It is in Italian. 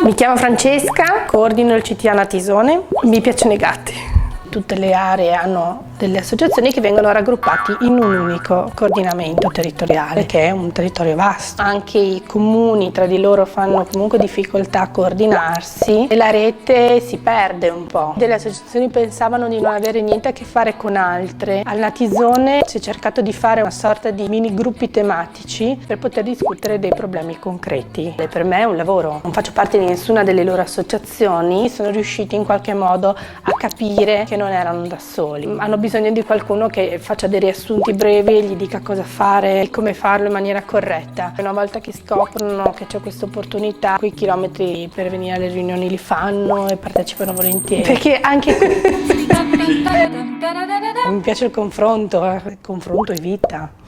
Mi chiamo Francesca, coordino il CTA Natisone, mi piacciono i gatti. Tutte le aree hanno delle associazioni che vengono raggruppati in un unico coordinamento territoriale, che è un territorio vasto. Anche i comuni tra di loro fanno comunque difficoltà a coordinarsi e la rete si perde un po'. Delle associazioni pensavano di non avere niente a che fare con altre. Al Natisone si è cercato di fare una sorta di mini gruppi tematici per poter discutere dei problemi concreti. E per me è un lavoro. Non faccio parte di nessuna delle loro associazioni, sono riusciti in qualche modo a capire che non erano da soli. Hanno bisogno di qualcuno che faccia dei riassunti brevi e gli dica cosa fare e come farlo in maniera corretta. Una volta che scoprono che c'è questa opportunità, quei chilometri per venire alle riunioni li fanno e partecipano volentieri. Perché anche mi piace il confronto è vita.